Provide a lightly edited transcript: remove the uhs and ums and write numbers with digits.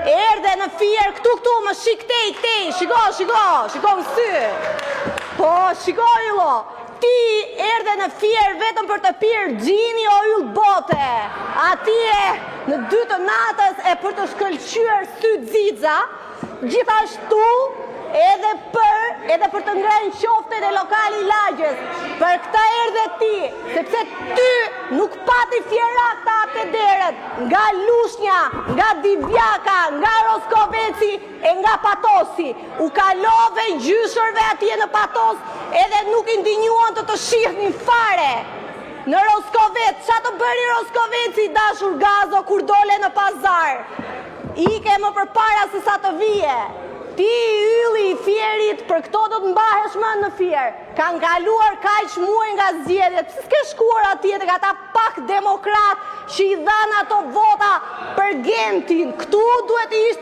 erdhe në fier këtu më shik tej, shiko në sy. Po, shiko illo, ti erdhe në fier vetëm për të pirë gjini o yll bote. Atje në 2 të natës e për të shkëlqyer sy xixa, gjithashtu edhe për të ngrënë qoftet e lokali Lagjes. Për këta erdhe ti, sepse ty nuk pati fjerak ta pederët, nga Lushnja, nga Divjaka, nga Roskoveci e nga Patosi. U kalove gjyshërve atje në Patos edhe nuk i ndinjuan të shihnin fare. Në Roskovec, qa të bëri Roskoveci dashur Gazo kur dole në pazar? Ike më përpara se sa të vije. Ti ylli i fierit, për këto do të mbahesh më në fier. Kanë kaluar kaq muaj nga zgjedhjet. Pse s'ke shkuar atje tek ata pak demokrat që i dhan ato vota për Gentin? Ktu duhet të ishte